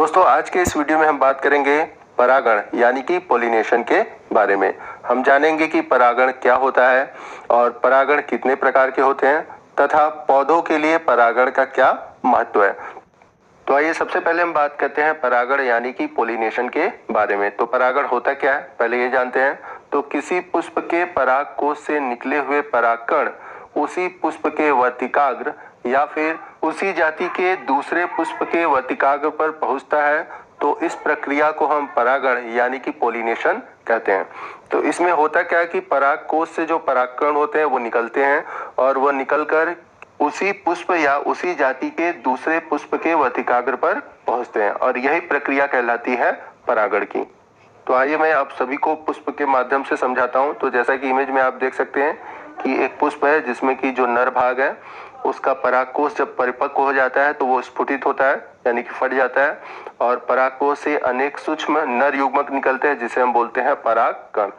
दोस्तों आज के इस वीडियो में हम बात करेंगे परागण यानी कि पोलिनेशन के बारे में। हम जानेंगे कि परागण क्या होता है और परागण कितने प्रकार के होते हैं तथा पौधों के लिए परागण का क्या महत्व है। तो आइए सबसे पहले हम बात करते हैं परागण यानी कि पोलिनेशन के बारे में। तो परागण होता क्या है पहले ये जानते हैं। तो किसी पुष्प के पराग कोश से निकले हुए परागकण उसी पुष्प के वर्तिकाग्र या फिर उसी जाति के दूसरे पुष्प के वर्तिकाग्र पर पहुंचता है, तो इस प्रक्रिया को हम परागण यानी कि पोलिनेशन कहते हैं। तो इसमें होता क्या है कि पराग कोश से जो परागकण होते हैं वो निकलते हैं और वो निकलकर उसी पुष्प या उसी जाति के दूसरे पुष्प के वर्तिकाग्र पर पहुंचते हैं और यही प्रक्रिया कहलाती है परागण की। तो आइए मैं आप सभी को पुष्प के माध्यम से समझाता हूं। तो जैसा कि इमेज में आप देख सकते हैं कि एक पुष्प है जिसमें कि जो नर भाग है उसका परागकोश जब परिपक्व हो जाता है तो वो स्फुटित होता है यानी कि फट जाता है और परागकोश से अनेक सूक्ष्म नर युग्मक निकलते हैं जिसे हम बोलते हैं परागकण।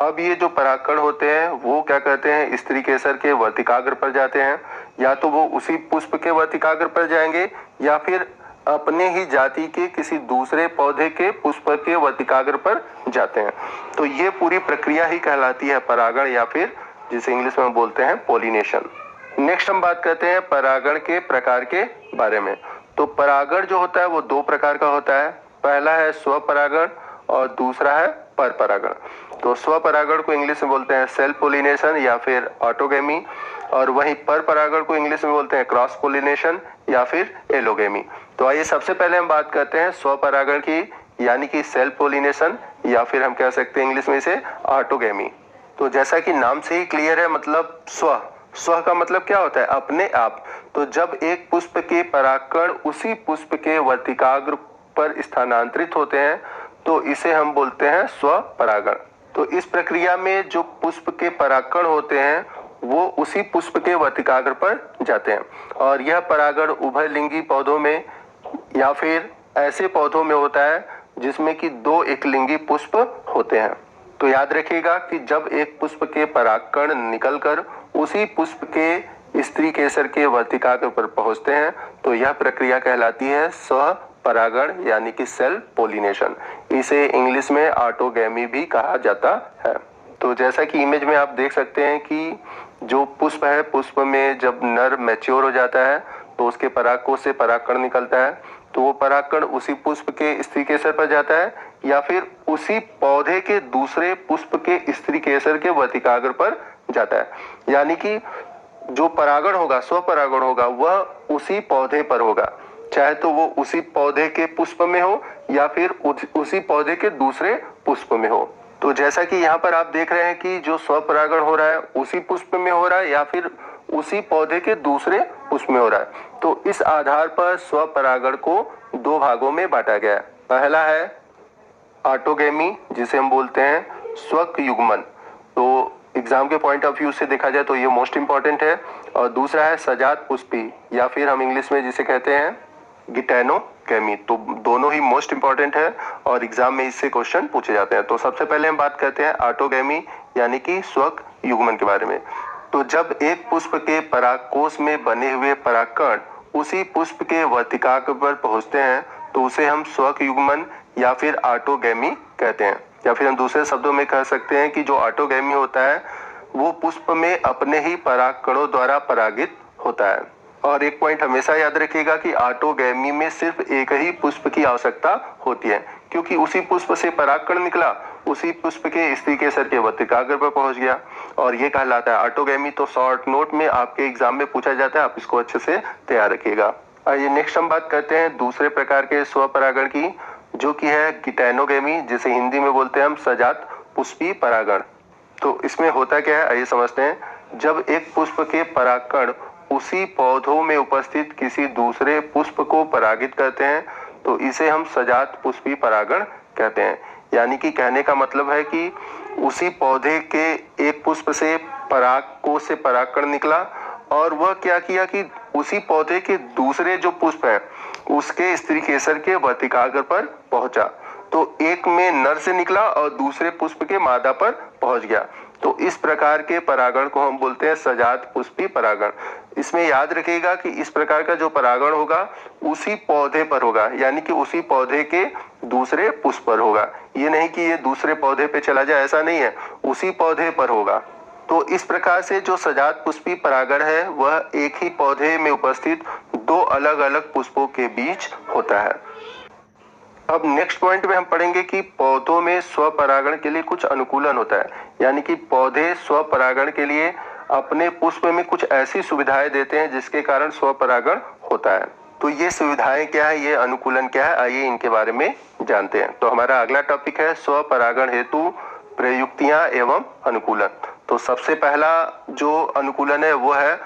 अब ये जो परागकण होते हैं वो क्या करते हैं, स्त्री केसर के वर्तिकाग्र पर जाते हैं। या तो वो उसी पुष्प के वर्तिकाग्र पर जाएंगे या फिर अपने ही जाति के किसी दूसरे पौधे के पुष्प के वर्तिकाग्र पर जाते हैं। तो ये पूरी प्रक्रिया ही कहलाती है परागण या फिर जिसे इंग्लिश में बोलते हैं पोलिनेशन। नेक्स्ट हम बात करते हैं परागण के प्रकार के बारे में। तो परागण जो होता है वो दो प्रकार का होता है। पहला है स्वपरागण और दूसरा है परपरागण। तो स्वपरागण को इंग्लिश में बोलते हैं सेल्फ पोलिनेशन या फिर ऑटोगेमी, और वहीं परपरागण को इंग्लिश में बोलते हैं क्रॉस पोलिनेशन या फिर एलोगेमी। तो आइए सबसे पहले हम बात करते हैं स्वपरागण की यानी कि सेल्फ पोलिनेशन या फिर हम कह सकते हैं इंग्लिश में इसे ऑटोगेमी। तो जैसा कि नाम से ही क्लियर है, मतलब स्व का मतलब क्या होता है, अपने आप। तो जब एक पुष्प के परागकण उसी पुष्प के वर्तिकाग्र पर स्थानांतरित होते हैं तो इसे हम बोलते हैं स्वपरागण। तो इस प्रक्रिया में जो पुष्प के परागकण होते हैं वो उसी पुष्प के वर्तिकाग्र पर जाते हैं और यह परागण उभयलिंगी पौधों में या फिर ऐसे पौधों में होता है जिसमें कि दो एकलिंगी पुष्प होते हैं। तो याद रखिएगा कि जब एक पुष्प के परागकण निकलकर उसी पुष्प के स्त्री केसर के वर्तिकाग्र पर पहुंचते हैं तो यह प्रक्रिया कहलाती है स्वपरागण यानी कि सेल्फ पोलिनेशन। इसे इंग्लिश में ऑटोगेमी भी कहा जाता है। तो जैसा कि इमेज में आप देख सकते हैं कि जो पुष्प है, पुष्प में जब नर मैच्योर हो जाता है तो उसके परागकोश से परागकण निकलता है, तो वो परागकण उसी पुष्प के स्त्री केसर पर जाता है या फिर उसी पौधे के दूसरे पुष्प के स्त्री केसर के वर्तिकाग्र पर जाता है। यानी कि जो परागण होगा, स्वपरागण होगा, वह उसी पौधे पर होगा, चाहे तो वो उसी पौधे के पुष्प में हो या फिर उसी पौधे के दूसरे पुष्प में हो। तो जैसा कि यहाँ पर आप देख रहे हैं कि जो स्वपरागण हो रहा है उसी पुष्प में हो रहा है या फिर उसी पौधे के दूसरे पुष्प में हो रहा है। तो इस आधार पर स्वपरागण को दो भागों में बांटा गया है। पहला है ऑटोगेमी जिसे हम बोलते हैं स्वक युग्मन। तो एग्जाम के पॉइंट ऑफ व्यू से देखा जाए तो ये मोस्ट इंपॉर्टेंट है। और दूसरा है सजात पुष्पी या फिर हम इंग्लिश में जिसे कहते हैं गिटैनोगेमी। तो दोनों ही मोस्ट इंपॉर्टेंट है और एग्जाम में इससे क्वेश्चन पूछे जाते हैं। तो सबसे पहले हम बात करते हैं ऑटोगेमी यानी कि स्वक युग्मन के बारे में। तो जब एक पुष्प के परागकोश में बने हुए परागकण उसी पुष्प के वर्तिकाग्र पर पहुंचते हैं तो उसे हम स्वक युग्मन या फिर ऑटोगेमी कहते हैं। या फिर हम दूसरे शब्दों में कह सकते हैं कि जो ऑटोगेमी होता है वो पुष्प में अपने ही परागकणों द्वारा परागित होता है। और एक पॉइंट हमेशा याद रखिएगा कि ऑटोगेमी में सिर्फ एक ही पुष्प की आवश्यकता होती है, क्योंकि उसी पुष्प से परागकण निकला उसी पुष्प के स्त्री केसर के वर्तिकाग्र पर पहुंच गया और ये कहलाता है ऑटोगेमी। तो शॉर्ट नोट में आपके एग्जाम में पूछा जाता है, आप इसको अच्छे से तैयार रखिएगा। आइए नेक्स्ट हम बात करते हैं दूसरे प्रकार के स्वपरागण की, जो कि है गिटैनोगेमी, जिसे हिंदी में बोलते हैं हम सजात पुष्पी परागण। तो इसमें होता क्या है आइए समझते हैं। जब एक पुष्प के परागकण उसी पौधों में उपस्थित किसी दूसरे पुष्प को परागित करते हैं तो इसे हम सजात पुष्पी परागण कहते हैं। यानी कि कहने का मतलब है कि उसी पौधे के एक पुष्प से परागकोश से परागकण निकला और वह क्या किया कि उसी पौधे के दूसरे जो पुष्प है उसके स्त्री केसर के वर्तिकाग्र पर पहुंचा। तो एक में नर से निकला और दूसरे पुष्प के मादा पर पहुंच गया। तो इस प्रकार के परागण को हम बोलते हैं सजात पुष्पी परागण। इसमें याद रखिएगा कि इस प्रकार का जो परागण होगा उसी पौधे पर होगा, यानी कि उसी पौधे के दूसरे पुष्प पर होगा। ये नहीं कि ये दूसरे पौधे पे चला जाए, ऐसा नहीं है, उसी पौधे पर होगा। तो इस प्रकार से जो सजात पुष्पी परागण है वह एक ही पौधे में उपस्थित दो अलग अलग पुष्पों के बीच होता है। अब नेक्स्ट पॉइंट में हम पढ़ेंगे कि पौधों में स्वपरागण के लिए कुछ अनुकूलन होता है, यानी कि पौधे स्वपरागण के लिए अपने पुष्प में कुछ ऐसी सुविधाएं देते हैं जिसके कारण स्वपरागण होता है। तो ये सुविधाएं क्या है, ये अनुकूलन क्या है, आइए इनके बारे में जानते हैं। तो हमारा अगला टॉपिक है स्वपरागण हेतु प्रयुक्तियां एवं अनुकूलन। तो सबसे पहला जो अनुकूलन है वो है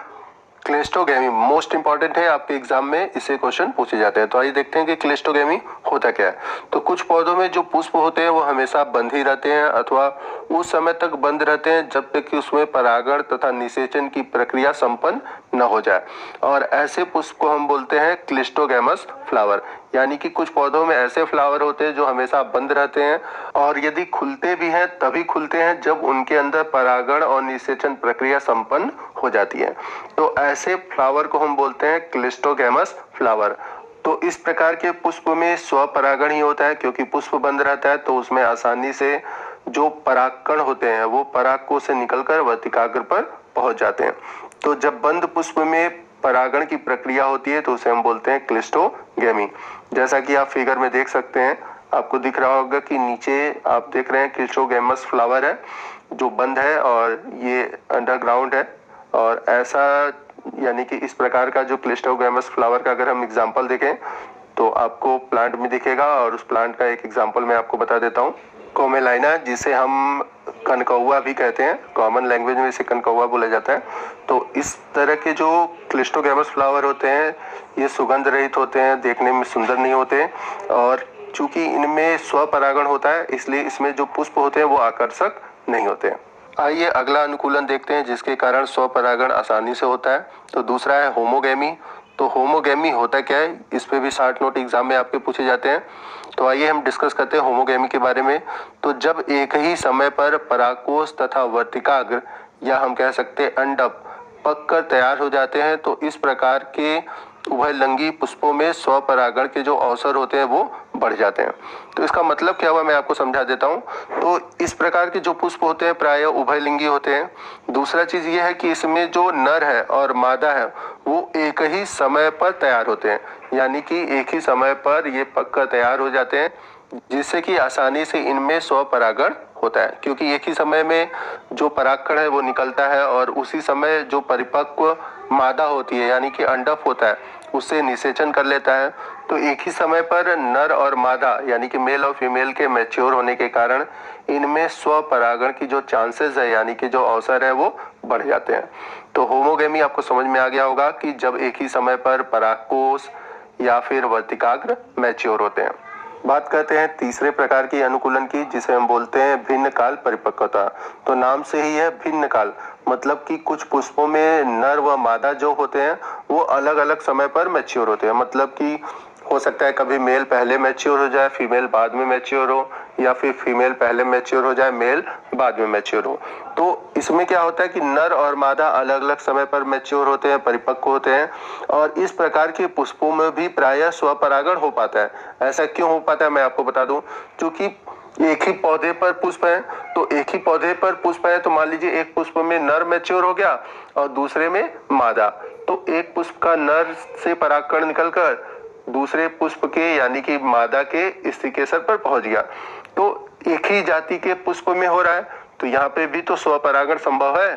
क्लिस्टोगेमी। मोस्ट इंपॉर्टेंट है, आपके एग्जाम में इससे क्वेश्चन पूछे जाते हैं। तो आइए देखते हैं कि क्लिस्टोगेमी होता क्या है। तो कुछ पौधों में जो पुष्प होते हैं वो हमेशा बंद ही रहते हैं अथवा उस समय तक बंद रहते हैं जब तक कि उसमें परागण तथा निषेचन की प्रक्रिया संपन्न न हो जाए, और ऐसे पुष्प को हम बोलते हैं क्लिस्टोगेमस फ्लावर। यानी कि कुछ पौधों में ऐसे फ्लावर होते हैं जो हमेशा बंद रहते हैं और यदि खुलते भी हैं तभी खुलते हैं जब उनके अंदर परागण और निषेचन प्रक्रिया संपन्न हो जाती है। तो ऐसे फ्लावर को हम बोलते हैं क्लिस्टोगेमस फ्लावर। तो इस प्रकार के पुष्प में स्वपरागण ही होता है, क्योंकि पुष्प बंद रहता है तो उसमें आसानी से जो परागकण होते हैं वो परागकोश से निकलकर वर्तिकाग्र पर पहुंच जाते हैं। तो जब बंद पुष्प में परागण की प्रक्रिया होती है तो उसे हम बोलते हैं क्लिस्टोगेमी। जैसा कि आप फिगर में देख सकते हैं, आपको दिख रहा होगा कि नीचे आप देख रहे हैं क्लिस्टोगेमस फ्लावर है जो बंद है और ये अंडरग्राउंड है। और ऐसा यानी कि इस प्रकार का जो क्लिस्टोगेमस फ्लावर का अगर हम एग्जांपल देखें तो आपको प्लांट में दिखेगा, और उस प्लांट का एक एग्जांपल मैं आपको बता देता हूँ। कोमेलाइना, जिसे हम कनकौआ भी कहते हैं, कॉमन लैंग्वेज में इसे कनकौआ बोला जाता है। तो इस तरह के जो क्लिस्टोगेमस फ्लावर होते हैं ये सुगंध रहित होते हैं, देखने में सुंदर नहीं होते, और चूंकि इनमें स्वपरागण होता है इसलिए इसमें जो पुष्प होते हैं वो आकर्षक नहीं होते। आइए अगला अनुकूलन देखते हैं जिसके कारण स्वपरागण आसानी से होता है। तो दूसरा है होमोगेमी। तो होमोगेमी होता क्या है, इस पे भी 60 नोट एग्जाम में आपके पूछे जाते हैं। तो आइए हम डिस्कस करते हैं होमोगेमी के बारे में। तो जब एक ही समय पर परागकोश तथा वर्तिकाग्र या हम कह सकते हैं अंडक पककर तैयार हो जाते हैं तो इस प्रकार के उभयलिंगी पुष्पों में स्वपरागण के जो अवसर होते हैं वो बढ़ जाते हैं। तो इसका मतलब क्या हुआ मैं आपको समझा देता हूँ। तो इस प्रकार के जो पुष्प होते हैं प्रायः उभयलिंगी होते हैं। दूसरा चीज ये है कि इसमें जो नर है और मादा है वो एक ही समय पर तैयार होते हैं, यानी कि एक ही समय पर ये पककर तैयार हो जाते हैं, जिससे कि आसानी से इनमें स्वपरागण होता है, क्योंकि एक ही समय में जो परागकण है वो निकलता है और उसी समय जो परिपक्व मादा होती है यानी कि अंडक होता है उससे निषेचन कर लेता है। तो एक ही समय पर नर और मादा यानी कि मेल और फीमेल के मैच्योर होने के कारण इनमें स्वपरागण की जो चांसेस है यानी कि जो अवसर है वो बढ़ जाते हैं। तो होमोगेमी आपको समझ में आ गया होगा कि जब एक ही समय पर परागकोश या फिर वर्तिकाग्र मैच्योर होते हैं। बात करते हैं तीसरे प्रकार की अनुकूलन की, जिसे हम बोलते हैं भिन्न काल परिपक्वता। तो नाम से ही है भिन्न काल, मतलब कि कुछ पुष्पों में नर व मादा जो होते हैं वो अलग अलग समय पर मैच्योर होते हैं। मतलब कि हो सकता है कभी मेल पहले मैच्योर हो जाए फीमेल बाद में मैच्योर हो, या फिर फीमेल पहले मैच्योर हो जाए मेल बाद में मैच्योर हो। तो इसमें क्या होता है कि नर और मादा अलग अलग समय पर मैच्योर होते हैं, परिपक्व होते हैं, और इस प्रकार के पुष्पों में भी प्रायः स्वपरागण हो पाता है। ऐसा क्यों हो पाता है मैं आपको बता दूं, क्योंकि एक ही पौधे पर पुष्प है। तो एक ही पौधे पर पुष्प है तो मान लीजिए एक पुष्प में नर मैच्योर हो गया और दूसरे में मादा। तो एक पुष्प का नर से परागकण निकलकर दूसरे पुष्प के यानी कि मादा के स्थितिकेसर पर पहुंच गया। तो एक ही जाति के पुष्प में हो रहा है तो यहाँ पे भी तो स्वपरागण संभव है।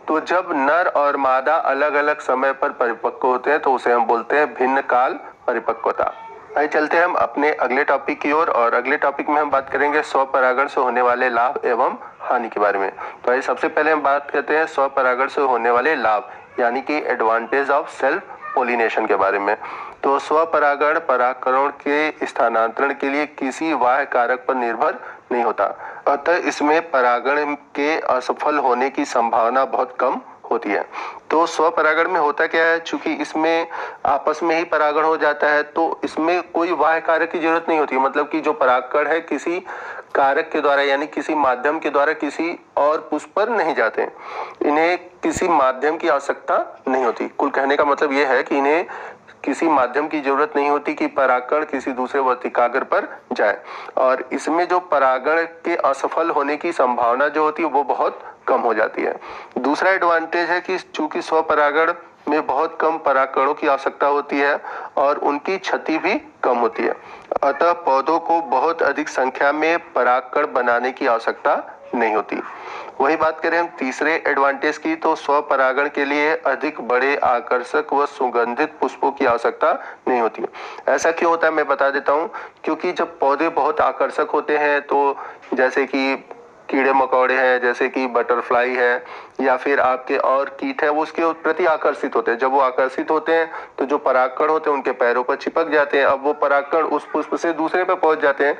तो जब नर और मादा अलग अलग समय पर परिपक्व होते हैं तो उसे हम बोलते हैं भिन्न काल परिपक्वता। आइए चलते हैं हम अपने अगले टॉपिक की ओर, और अगले टॉपिक में हम बात करेंगे स्वपरागण से होने वाले लाभ एवं हानि के बारे में। तो आइए सबसे पहले हम बात करते हैं स्वपरागण से होने वाले लाभ यानी कि एडवांटेज ऑफ सेल्फ पोलिनेशन के बारे में। तो स्वपरागण परागकणों के स्थानांतरण के लिए किसी बाह्य कारक पर निर्भर नहीं होता, अतः इसमें परागण के असफल होने की संभावना बहुत कम होती है। तो स्वपरागण में होता क्या है, चूंकि इसमें आपस में ही परागण हो जाता है तो इसमें कोई बाह्य कारक की जरूरत नहीं होती। मतलब कि जो परागकण है किसी कारक के द्वारा यानी किसी माध्यम के द्वारा किसी और पुष्प पर नहीं जाते, इन्हें किसी माध्यम की आवश्यकता नहीं होती। कुल कहने का मतलब यह है कि इन्हें किसी माध्यम की जरूरत नहीं होती कि परागकण किसी दूसरे वर्तिकाग्र पर जाए, और इसमें जो परागण के असफल होने की संभावना जो होती है वो बहुत कम हो जाती है। दूसरा एडवांटेज है कि चूंकि स्वपरागण में बहुत कम परागकणों की आवश्यकता होती है और उनकी क्षति भी कम होती है, अतः पौधों को बहुत अधिक संख्या में परागकण बनाने की आवश्यकता नहीं होती। वही बात करें हम तीसरे एडवांटेज की, तो स्वपरागण के लिए अधिक बड़े आकर्षक व सुगंधित पुष्पों की आवश्यकता नहीं होती। ऐसा क्यों होता है मैं बता देता हूँ। क्योंकि जब पौधे बहुत आकर्षक होते हैं तो जैसे कि कीड़े मकोड़े हैं, जैसे कि बटरफ्लाई है या फिर आपके और कीट है, वो उसके प्रति आकर्षित होते हैं। जब वो आकर्षित होते हैं तो जो परागकण होते हैं उनके पैरों पर चिपक जाते हैं। अब वो परागकण उस पुष्प से दूसरे पे पहुंच जाते हैं।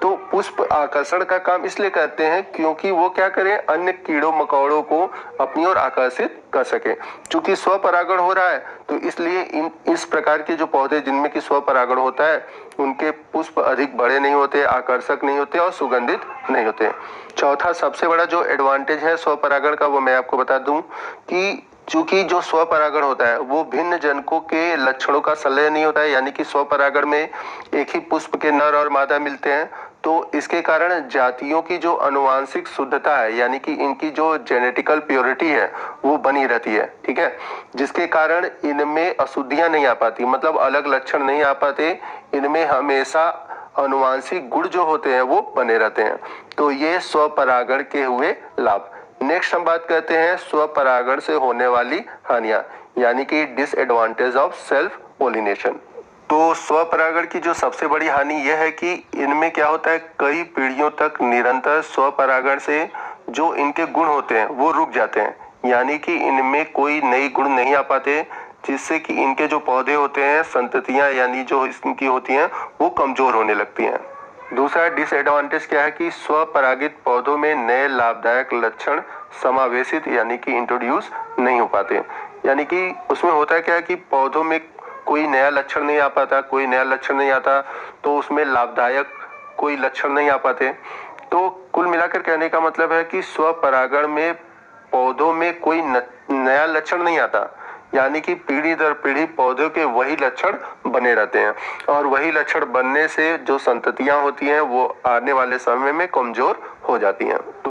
तो पुष्प आकर्षण का काम इसलिए करते हैं क्योंकि वो क्या करें, अन्य कीड़ों मकोड़ों को अपनी ओर आकर्षित कर सके। चूंकि स्वपरागण हो रहा है तो इसलिए इस प्रकार के जो पौधे जिनमें कि स्वपरागण होता है उनके पुष्प अधिक बड़े नहीं होते, आकर्षक नहीं होते और सुगंधित नहीं होते। चौथा सबसे बड़ा जो एडवांटेज है स्वपरागण का वो मैं आपको बता दूं कि चूंकि जो स्वपरागण होता है वो भिन्न जनकों के लक्षणों का संलय नहीं होता है, यानी कि स्वपरागण में एक ही पुष्प के नर और मादा मिलते हैं, तो इसके कारण जातियों की जो आनुवांशिक शुद्धता है यानी कि इनकी जो जेनेटिकल प्योरिटी है वो बनी रहती है। ठीक है, जिसके कारण इनमें अशुद्धियां नहीं आ पाती, मतलब अलग लक्षण नहीं आ पाते। इनमें हमेशा आनुवांशिक गुण जो होते हैं वो बने रहते हैं। तो ये स्वपरागण के हुए लाभ। नेक्स्ट हम बात करते हैं स्वपरागण से होने वाली हानियां, यानी कि डिसएडवांटेज ऑफ सेल्फ पोलिनेशन। तो स्वपरागण की जो सबसे बड़ी हानि यह है कि इनमें क्या होता है, कई पीढ़ियों तक निरंतर स्वपरागण से जो इनके गुण होते हैं वो रुक जाते हैं, यानी कि इनमें कोई नई गुण नहीं आ पाते, जिससे कि इनके जो पौधे होते हैं, संततियां यानी जो इनकी होती हैं वो कमजोर होने लगती हैं। दूसरा डिसएडवांटेज क्या है कि स्वपरागित पौधों में नए लाभदायक लक्षण समावेशित यानी कि इंट्रोड्यूस नहीं हो पाते। यानी कि उसमें होता है क्या है कि पौधों में कोई नया लक्षण नहीं आ पाता, कोई नया लक्षण नहीं आता तो उसमें लाभदायक कोई लक्षण नहीं आ पाते। तो कुल मिलाकर कहने का मतलब है कि स्वपरागण में पौधों में कोई नया लक्षण नहीं आता, यानी कि पीढ़ी दर पीढ़ी पौधों के वही लक्षण बने रहते हैं, और वही लक्षण बनने से जो संततियां होती हैं वो आने वाले समय में कमजोर हो जाती हैं।